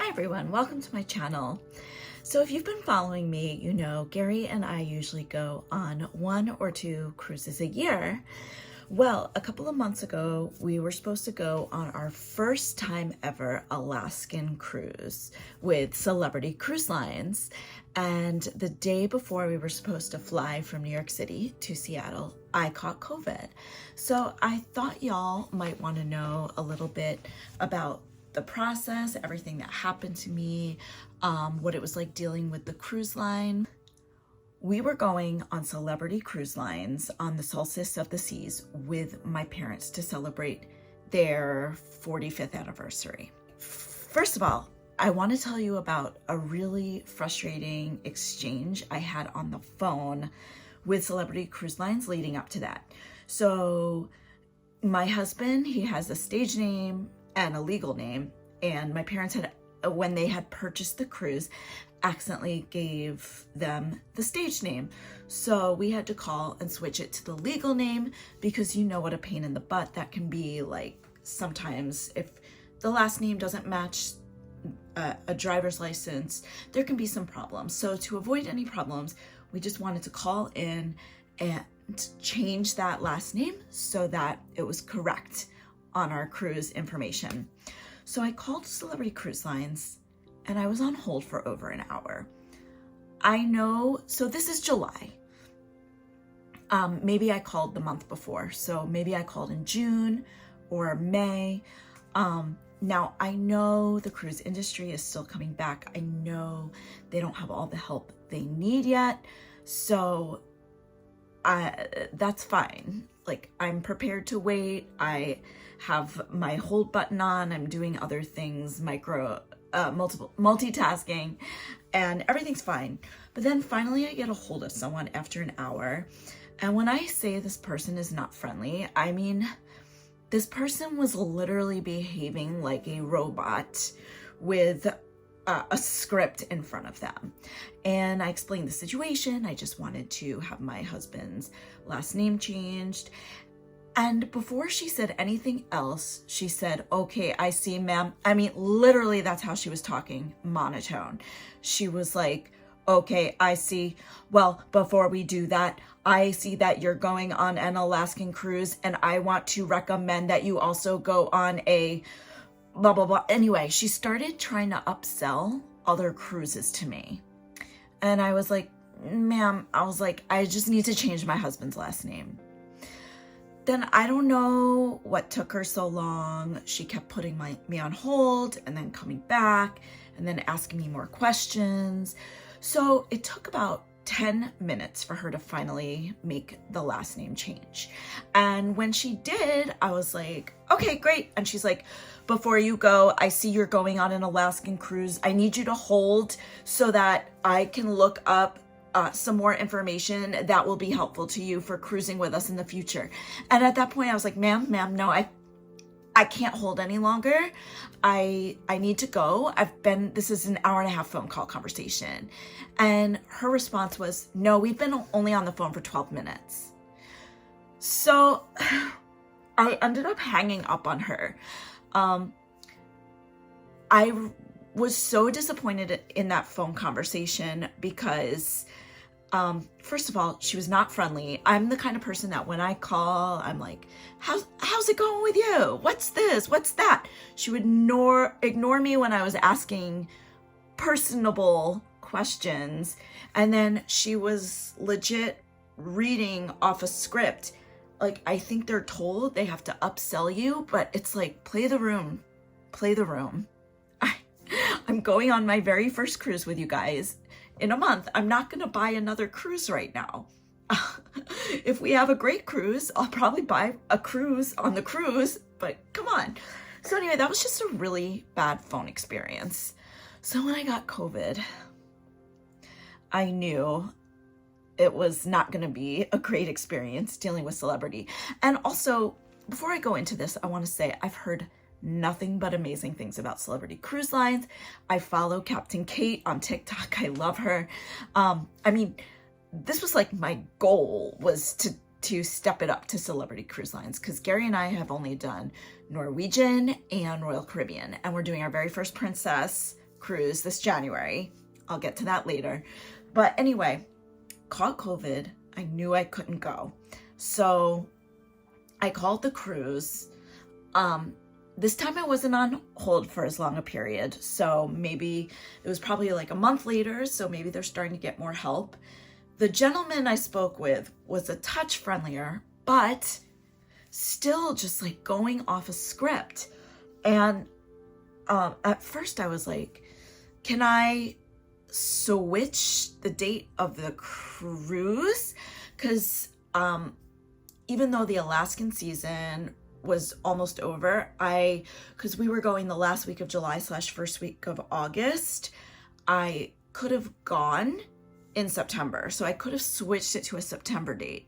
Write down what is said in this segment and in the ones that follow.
everyone, welcome to my channel. So if you've been following me, you know Gary and I usually go on 1 or 2 cruises a year. Well, a couple of months ago, we were supposed to go on our first time ever Alaskan cruise with Celebrity Cruise Lines. And the day before we were supposed to fly from New York City to Seattle, I caught COVID. So I thought y'all might want to know a little bit about the process, everything that happened to me, what it was like dealing with the cruise line. We were going on Celebrity Cruise Lines on the Solstice of the Seas with my parents to celebrate their 45th anniversary. First of all, I want to tell you about a really frustrating exchange I had on the phone with Celebrity Cruise Lines leading up to that. So my husband, he has a stage name and a legal name, and my parents had, when they had purchased the cruise, accidentally gave them the stage name. So we had to call and switch it to the legal name, because you know what a pain in the butt that can be. Like, sometimes if the last name doesn't match a driver's license, there can be some problems. So to avoid any problems, we just wanted to call in and change that last name so that it was correct on our cruise information. So I called Celebrity Cruise Lines and I was on hold for over an hour. I know, so this is July. Maybe I called the month before. So maybe I called in June or May. Now I know the cruise industry is still coming back. I know they don't have all the help they need yet. So that's fine. Like, I'm prepared to wait. I have my hold button on. I'm doing other things, multitasking, and everything's fine. But then finally I get a hold of someone after an hour. And when I say this person is not friendly, I mean, this person was literally behaving like a robot with a script in front of them. And I explained the situation. I just wanted to have my husband's last name changed. And before she said anything else, she said, "Okay, I see, ma'am." I mean, literally, that's how she was talking, monotone. She was like, "Okay, I see. Well, before we do that, I see that you're going on an Alaskan cruise, and I want to recommend that you also go on a blah, blah, blah." Anyway, she started trying to upsell other cruises to me. And I was like, "Ma'am," I was like, "I just need to change my husband's last name." Then I don't know what took her so long. She kept putting me on hold and then coming back and then asking me more questions. So it took about 10 minutes for her to finally make the last name change. And when she did, I was like, "Okay, great." And she's like, "Before you go, I see you're going on an Alaskan cruise. I need you to hold so that I can look up some more information that will be helpful to you for cruising with us in the future." And at that point I was like, ma'am, no, I can't hold any longer. I need to go. This is an hour and a half phone call conversation. And her response was, "No, we've been only on the phone for 12 minutes. So I ended up hanging up on her. I was so disappointed in that phone conversation because, first of all, she was not friendly. I'm the kind of person that when I call, I'm like, how's it going with you? What's this? What's that? She would ignore me when I was asking personable questions. And then she was legit reading off a script. Like, I think they're told they have to upsell you, but it's like, play the room. I'm going on my very first cruise with you guys in a month. I'm not going to buy another cruise right now. If we have a great cruise, I'll probably buy a cruise on the cruise, but come on. So anyway, that was just a really bad phone experience. So when I got COVID, I knew it was not going to be a great experience dealing with Celebrity. And also, before I go into this, I want to say I've heard nothing but amazing things about Celebrity Cruise Lines. I follow Captain Kate on TikTok. I love her. I mean, this was like my goal, was to step it up to Celebrity Cruise Lines, because Gary and I have only done Norwegian and Royal Caribbean, and we're doing our very first Princess cruise this January. I'll get to that later. But anyway, caught COVID. I knew I couldn't go. So I called the cruise. This time I wasn't on hold for as long a period. So maybe it was probably like a month later. So maybe they're starting to get more help. The gentleman I spoke with was a touch friendlier, but still just like going off a script. And at first I was like, can I switch the date of the cruise? Because even though the Alaskan season was almost over, because we were going the last week of July / first week of August, I could have gone in September. So I could have switched it to a September date.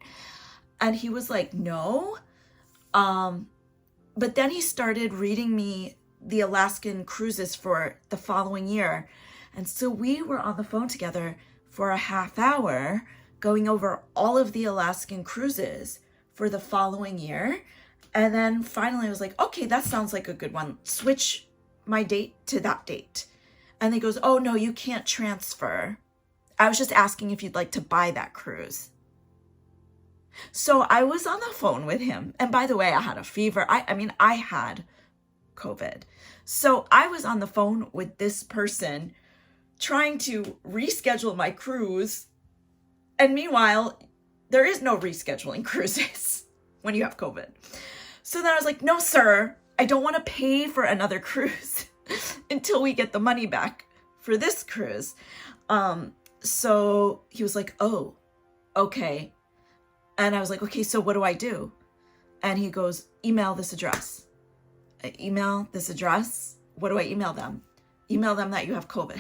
And he was like, no. But then he started reading me the Alaskan cruises for the following year. And so we were on the phone together for a half hour going over all of the Alaskan cruises for the following year. And then finally I was like, okay, that sounds like a good one. Switch my date to that date. And he goes, oh no, you can't transfer. I was just asking if you'd like to buy that cruise. So I was on the phone with him. And by the way, I had a fever. I had COVID. So I was on the phone with this person trying to reschedule my cruise. And meanwhile, there is no rescheduling cruises when you have COVID. So then I was like, no, sir, I don't want to pay for another cruise until we get the money back for this cruise. So he was like, oh, okay. And I was like, okay, so what do I do? And he goes, email this address. Email this address? What do I email them? Email them that you have COVID.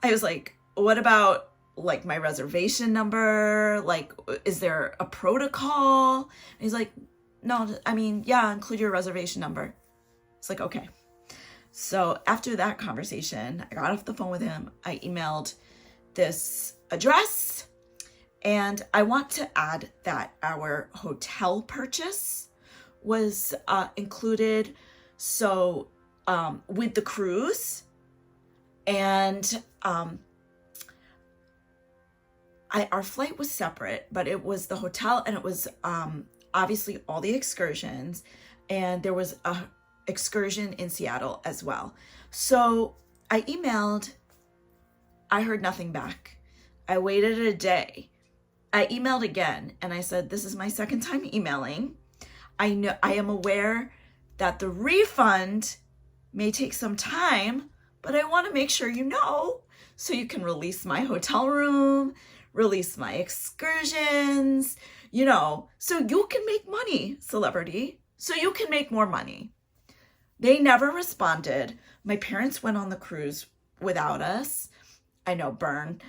I was like, what about like my reservation number? Like, is there a protocol? And he's like, no, yeah, include your reservation number. It's like, okay. So after that conversation, I got off the phone with him. I emailed this address, and I want to add that our hotel purchase was included. So with the cruise, and our flight was separate, but it was the hotel, and it was obviously all the excursions, and there was a excursion in Seattle as well. So I emailed, I heard nothing back. I waited a day. I emailed again, and I said, this is my second time emailing. I am aware that the refund may take some time, but I want to make sure you know, so you can release my hotel room, release my excursions, so you can make money, Celebrity, so you can make more money. They never responded. My parents went on the cruise without us. I know, burn.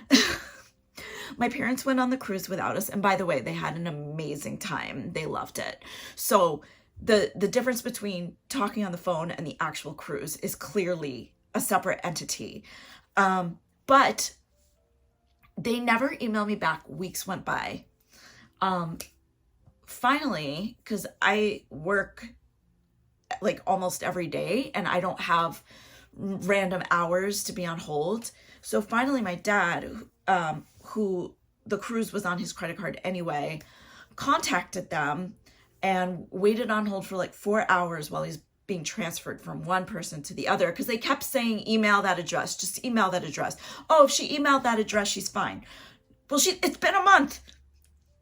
My parents went on the cruise without us. And by the way, they had an amazing time. They loved it. So the difference between talking on the phone and the actual cruise is clearly a separate entity. But they never emailed me back. Weeks went by. Finally, because I work like almost every day and I don't have random hours to be on hold. So finally my dad, who the cruise was on his credit card anyway, contacted them and waited on hold for like 4 hours while he's being transferred from one person to the other, because they kept saying, email that address, just email that address. Oh, if she emailed that address, she's fine. Well, it's been a month.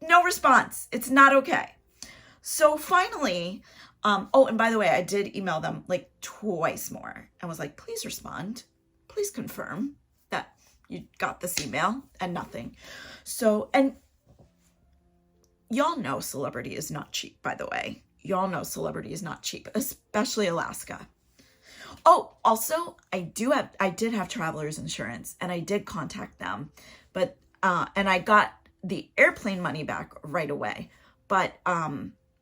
No response. It's not okay. So finally, and by the way, I did email them like twice more and was like, please respond. Please confirm that you got this email, and nothing. So, and y'all know Celebrity is not cheap, by the way. Y'all know Celebrity is not cheap, especially Alaska. Oh, also, I did have traveler's insurance, and I did contact them, but, and I got the airplane money back right away, but,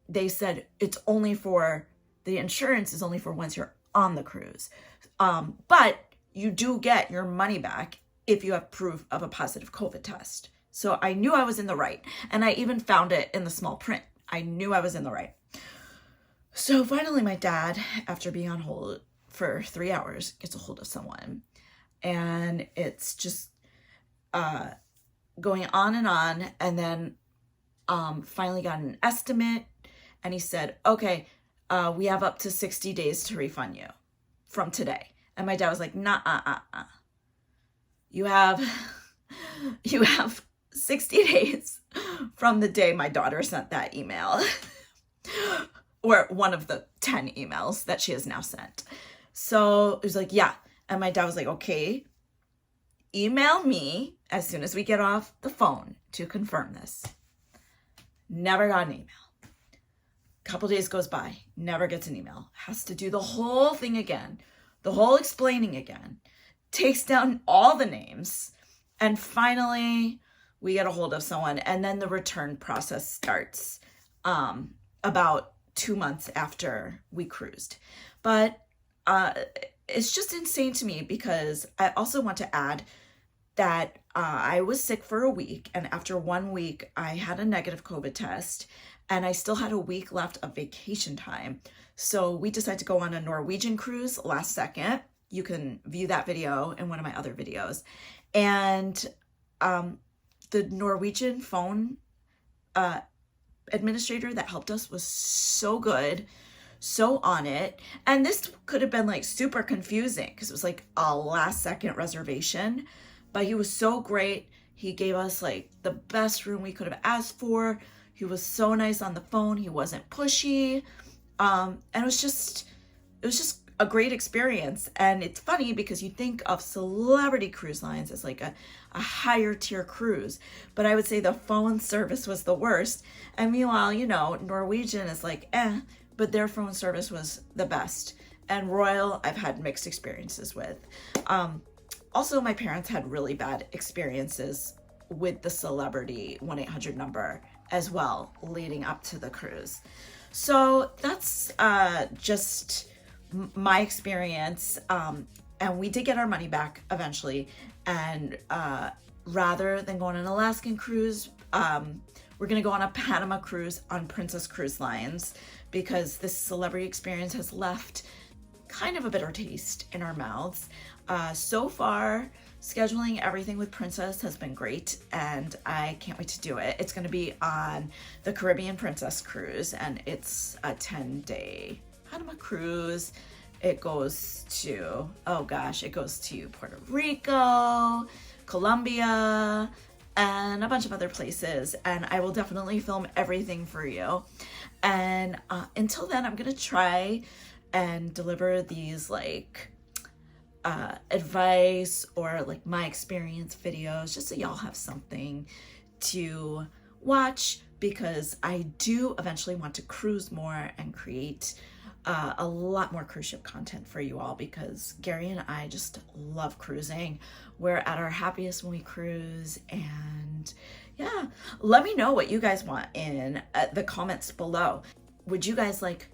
they said the insurance is only for once you're on the cruise. But you do get your money back if you have proof of a positive COVID test. So I knew I was in the right. And I even found it in the small print. I knew I was in the right. So finally my dad, after being on hold for 3 hours, gets a hold of someone, and it's just going on, and then finally got an estimate, and he said, okay, we have up to 60 days to refund you from today. And my dad was like, nah, you have 60 days from the day my daughter sent that email, or one of the 10 emails that she has now sent. So it was like, yeah. And my dad was like, okay, email me as soon as we get off the phone to confirm this. Never got an email. Couple days goes by, never gets an email. Has to do the whole thing again, the whole explaining again. Takes down all the names, and finally we get a hold of someone, and then the return process starts about 2 months after we cruised. But it's just insane to me, because I also want to add that I was sick for a week, and after 1 week I had a negative COVID test, and I still had a week left of vacation time. So we decided to go on a Norwegian cruise last second. You can view that video in one of my other videos. And the Norwegian phone administrator that helped us was so good, so on it. And this could have been like super confusing, because it was like a last second reservation, but he was so great. He gave us like the best room we could have asked for. He was so nice on the phone. He wasn't pushy. And it was just a great experience. And it's funny, because you think of Celebrity Cruise Lines as like a higher tier cruise, but I would say the phone service was the worst. And meanwhile, you know, Norwegian is like, but their phone service was the best. And Royal, I've had mixed experiences with. Also, my parents had really bad experiences with the Celebrity 1-800 number as well, leading up to the cruise. So that's just my experience. And we did get our money back eventually. And rather than going on an Alaskan cruise, we're going to go on a Panama cruise on Princess Cruise Lines, because this Celebrity experience has left kind of a bitter taste in our mouths. So far, scheduling everything with Princess has been great, and I can't wait to do it. It's going to be on the Caribbean Princess Cruise, and it's a 10-day Panama cruise. It goes to, it goes to Puerto Rico, Colombia, and a bunch of other places, and I will definitely film everything for you. And until then, I'm going to try and deliver these like advice or like my experience videos, just so y'all have something to watch, because I do eventually want to cruise more and create a lot more cruise ship content for you all, because Gary and I just love cruising. We're at our happiest when we cruise. And yeah, let me know what you guys want in the comments below. Would you guys like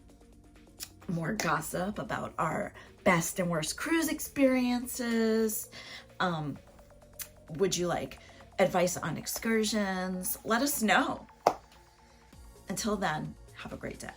more gossip about our best and worst cruise experiences? Would you like advice on excursions? Let us know. Until then, have a great day.